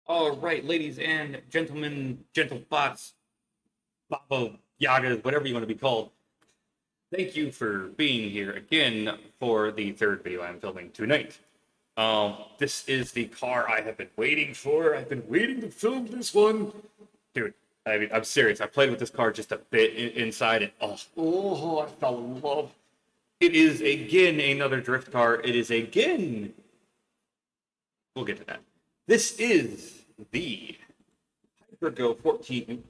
All right, ladies and gentlemen, gentle bots, babo yagas, whatever you want to be called. Thank you for being here again for the third video I'm filming tonight. This is the car I have been waiting for. I've been waiting to film this one, dude. I mean, I'm serious. I played with this car just a bit inside, and I fell in love. It is again another drift car. It is again. We'll get to that. This is the Hypergo 14,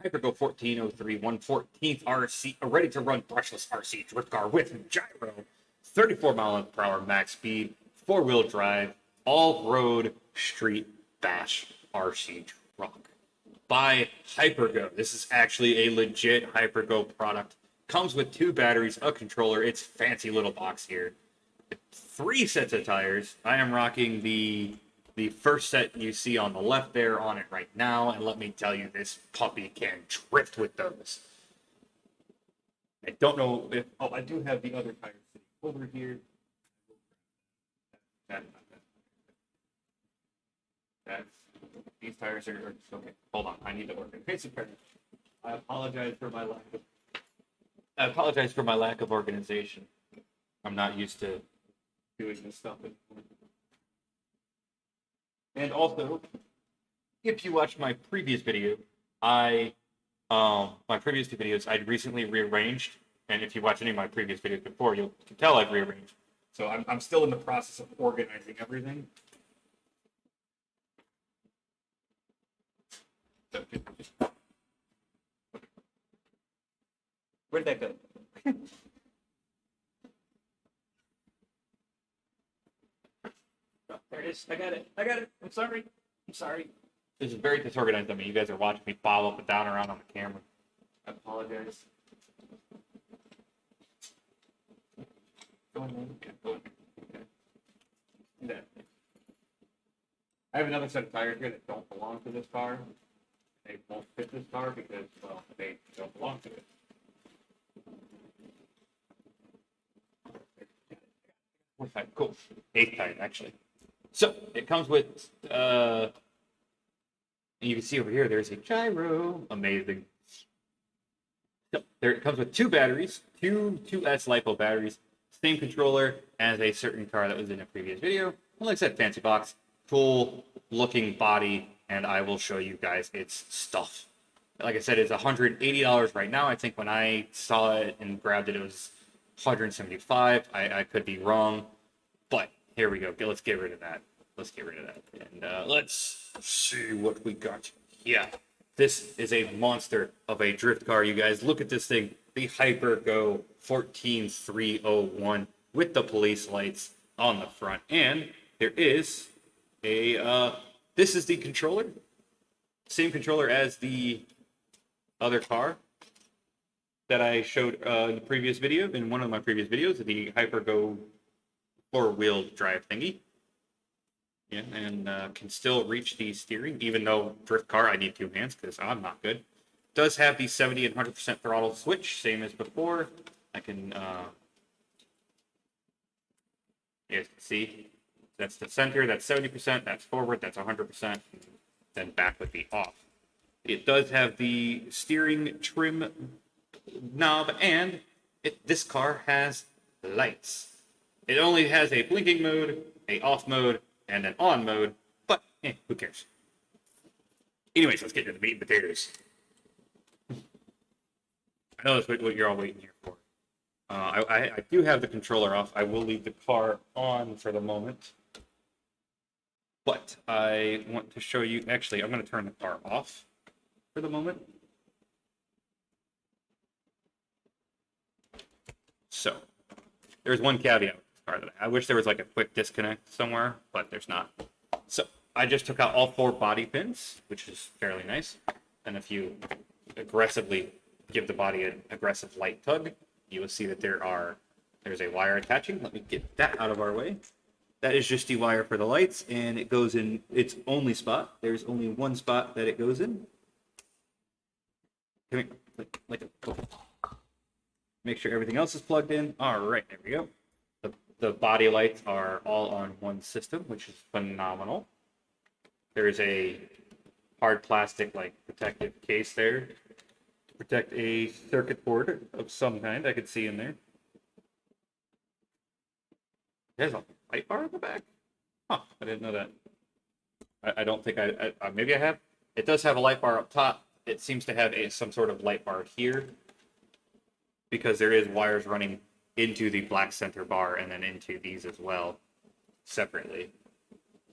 Hypergo 1403 114th RC, a ready to run brushless RC drift car with gyro, 34 mile per hour max speed, four wheel drive, all road street bash RC truck by Hypergo. This is actually a legit Hypergo product. Comes with two batteries, a controller. It's fancy little box here. Three sets of tires. I am rocking the first set you see on the left there on it right now, and let me tell you, this puppy can drift with those. I don't know if I do have the other tires sitting over here. That's these tires are okay. Hold on, I need to organize it. I apologize for my lack of organization. I'm not used to doing this stuff anymore. And also, if you watched my previous video, my previous two videos I'd recently rearranged, and if you watch any of my previous videos before, you can tell I've rearranged. So I'm still in the process of organizing everything. So, where did that go? There it is. I got it. I'm sorry. This is very disorganized on me. You guys are watching me bob up and down around on the camera. I apologize. Go on. Okay. I have another set of tires here that don't belong to this car. They won't fit this car because, well, they don't belong to it. Fourth tire. Cool. Eighth tire, actually. So it comes with, you can see over here, there's a gyro. Amazing. So there it comes with two batteries, two 2S LiPo batteries, same controller as a certain car that was in a previous video. And like I said, fancy box, cool looking body, and I will show you guys its stuff. Like I said, it's $180 right now. I think when I saw it and grabbed it, it was $175. I could be wrong, but here we go. Let's get rid of that. And let's see what we got here. This is a monster of a drift car, you guys. Look at this thing. The Hypergo 14301 with the police lights on the front. And there is a, this is the controller. Same controller as the other car that I showed in the previous video, in one of my previous videos, the Hypergo four-wheel drive thingy. Yeah, and can still reach the steering, even though drift car I need two hands because I'm not good. Does have the 70 and 100% throttle switch, same as before. I can, you guys can see, that's the center, that's 70%, that's forward, that's 100%, then back would be off. It does have the steering trim knob, and this car has lights. It only has a blinking mode, a off mode, and an on mode, but who cares? Anyways, let's get to the meat and potatoes. I know that's what you're all waiting here for. I do have the controller off. I will leave the car on for the moment. But I want to show you, actually, I'm going to turn the car off for the moment. So, there's one caveat. I wish there was like a quick disconnect somewhere, but there's not. So I just took out all four body pins, which is fairly nice. And if you aggressively give the body an aggressive light tug, you will see that there's a wire attaching. Let me get that out of our way. That is just the wire for the lights, and it goes in its only spot. There's only one spot that it goes in. Come here, like a, make sure everything else is plugged in. All right, there we go. The body lights are all on one system, which is phenomenal. There's a hard plastic like protective case there to protect a circuit board of some kind. I could see in there. There's a light bar in the back. Huh, I didn't know that. I don't think maybe I have. It does have a light bar up top. It seems to have some sort of light bar here because there is wires running into the black center bar and then into these as well separately.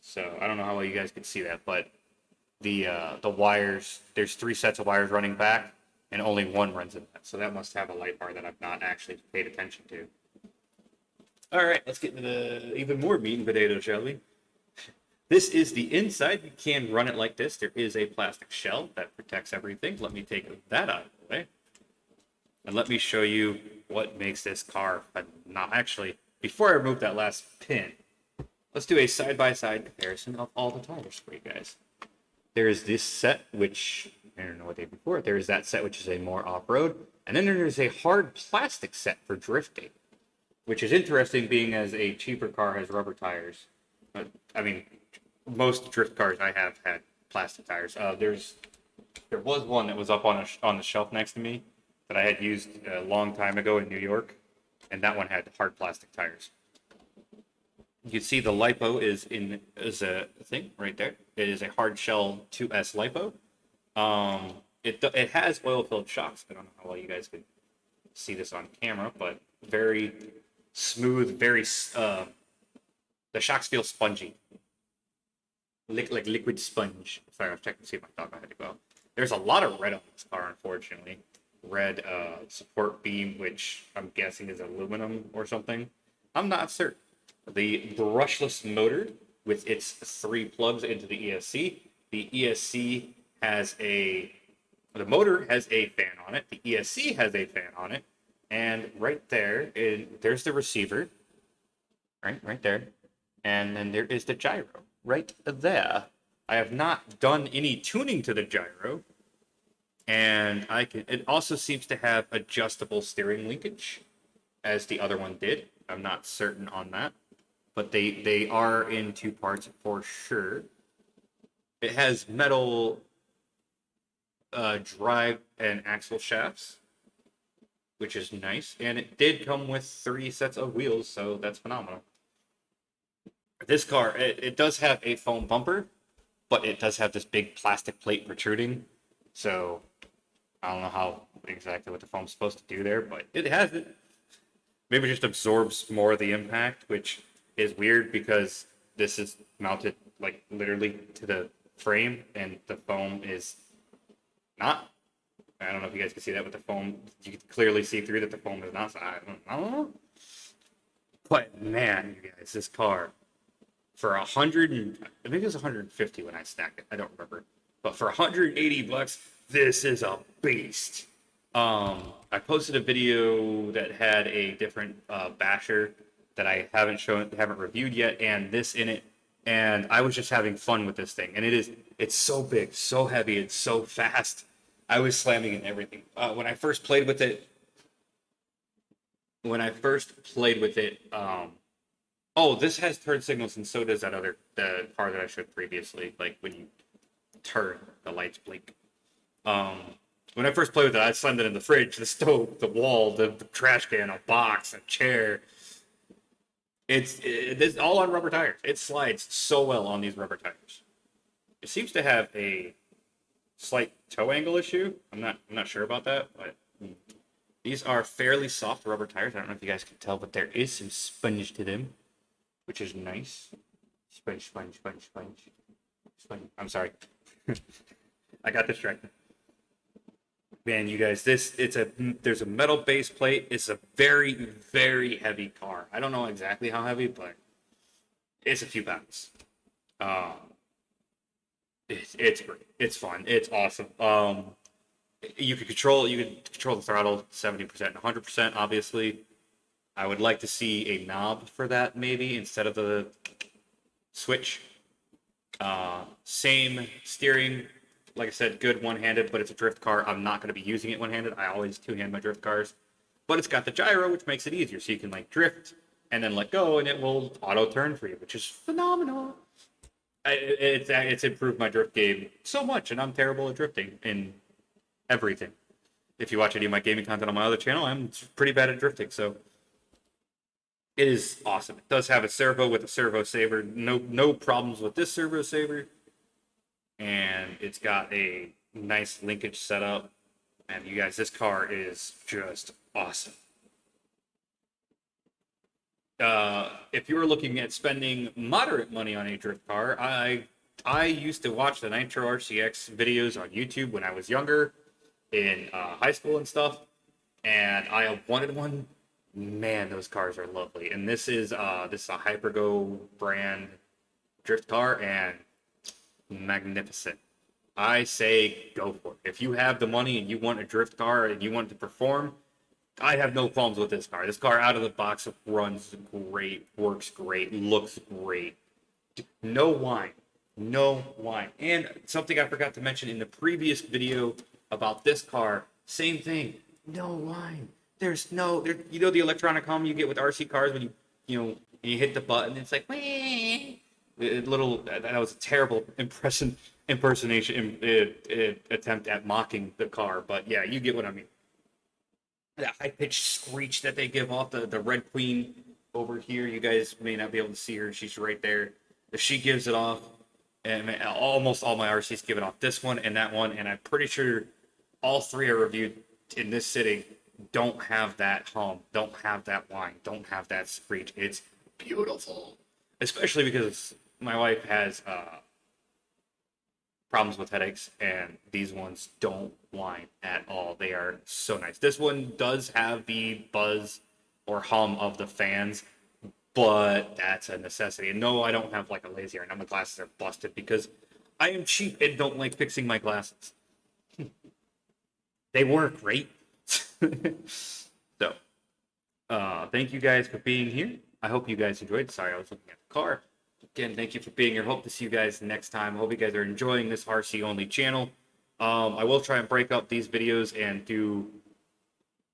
So I don't know how well you guys can see that, but the wires, there's 3 sets of wires running back and only one runs in that. So that must have a light bar that I've not actually paid attention to. All right, let's get into the even more meat and potatoes, shall we? This is the inside. You can run it like this. There is a plastic shell that protects everything. Let me take that out of the way. And let me show you what makes this car phenomenal. Actually, before I remove that last pin, let's do a side-by-side comparison of all the tires for you guys. There is this set, which, I don't know what they before. There is that set, which is a more off-road. And then there is a hard plastic set for drifting, which is interesting being as a cheaper car has rubber tires. But, I mean, most drift cars I have had plastic tires. There was one that was up on the shelf next to me that I had used a long time ago in New York, and that one had hard plastic tires. You can see the lipo is a thing right there. It is a hard shell 2S lipo. It has oil-filled shocks. I don't know how well you guys can see this on camera, but very smooth, the shocks feel spongy. Like liquid sponge. Sorry, I was checking to see if my dog had to go. There's a lot of red on this car, unfortunately. Red support beam, which I'm guessing is aluminum or something. I'm not certain. The brushless motor with its 3 plugs into the ESC. The ESC has the motor has a fan on it. The ESC has a fan on it. And right there, there's the receiver. Right there. And then there is the gyro. Right there. I have not done any tuning to the gyro, and it also seems to have adjustable steering linkage, as the other one did. I'm not certain on that, but they are in 2 parts for sure. It has metal drive and axle shafts, which is nice, and it did come with 3 sets of wheels, so that's phenomenal. This car, it does have a foam bumper, but it does have this big plastic plate protruding. So I don't know how exactly what the foam's supposed to do there, but it has it. Maybe it just absorbs more of the impact, which is weird because this is mounted like literally to the frame, and the foam is not. I don't know if you guys can see that with the foam. You can clearly see through that the foam is not. So I don't know. But man, you guys, this car. For 100 and maybe it was 150 when I snacked it. I don't remember. But for $180, this is a beast. I posted a video that had a different basher that I haven't reviewed yet, and this in it. And I was just having fun with this thing. And it's so big, so heavy, it's so fast. I was slamming it and everything. When I first played with it, oh, this has turn signals, and so does the car that I showed previously. Like when you turn, the lights blink. When I first played with it, I slammed it in the fridge, the stove, the wall, the trash can, a box, a chair. It's all on rubber tires. It slides so well on these rubber tires. It seems to have a slight toe angle issue. I'm not sure about that, but these are fairly soft rubber tires. I don't know if you guys can tell, but there is some sponge to them, which is nice. Sponge. I'm sorry. I got distracted. Man, you guys, there's a metal base plate. It's a very, very heavy car. I don't know exactly how heavy, but it's a few pounds. It's great. It's fun. It's awesome. You could control the throttle 70% and 100%, obviously. I would like to see a knob for that, maybe, instead of the switch. Same steering. Like I said, good one-handed, but it's a drift car. I'm not going to be using it one-handed. I always two-hand my drift cars. But it's got the gyro, which makes it easier. So you can, like, drift and then let go, and it will auto-turn for you, which is phenomenal. It's improved my drift game so much, and I'm terrible at drifting in everything. If you watch any of my gaming content on my other channel, I'm pretty bad at drifting, so it is awesome. It does have a servo with a servo saver. No problems with this servo saver, and it's got a nice linkage setup. And you guys, this car is just awesome. If you were looking at spending moderate money on a drift car, I used to watch the Nitro RCX videos on YouTube when I was younger, in high school and stuff, and I wanted one. Man, those cars are lovely. And this is a Hypergo brand drift car, and magnificent. I say go for it. If you have the money and you want a drift car and you want to perform, I have no problems with this car. This car out of the box runs great, works great, looks great. No whine. No whine. And something I forgot to mention in the previous video about this car, same thing. No whine. There's no, there, you know the electronic hum you get with RC cars when you hit the button, it's like, wee. That was a terrible impersonation attempt at mocking the car, but yeah, you get what I mean. That high pitched screech that they give off, the Red Queen over here, you guys may not be able to see her, she's right there. If she gives it off, and almost all my RCs give it off, this one and that one, and I'm pretty sure all three are reviewed in this sitting, don't have that hum, don't have that whine, don't have that screech. It's beautiful, especially because my wife has problems with headaches, and these ones don't whine at all. They are so nice. This one does have the buzz or hum of the fans, but that's a necessity. And no, I don't have like a lazy eye. Now my glasses are busted because I am cheap and don't like fixing my glasses. They work, right? So, thank you guys for being here. I hope you guys enjoyed. Sorry, I was looking at the car. Again, thank you for being here. Hope to see you guys next time. Hope you guys are enjoying this RC only channel. I will try and break up these videos and do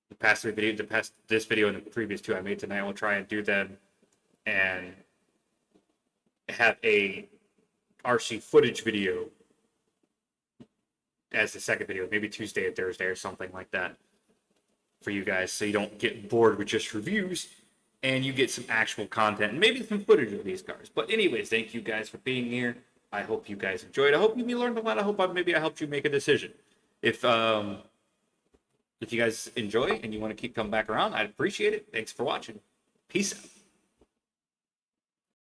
the past three videos, this video and the previous two I made tonight. I will try and do them and have a RC footage video as the second video, maybe Tuesday or Thursday or something like that for you guys, so you don't get bored with just reviews and you get some actual content and maybe some footage of these cars. But anyways, thank you guys for being here. I hope you guys enjoyed. I hope you learned a lot. I hope maybe I helped you make a decision. If you guys enjoy and you want to keep coming back around, I'd appreciate it. Thanks for watching. Peace out.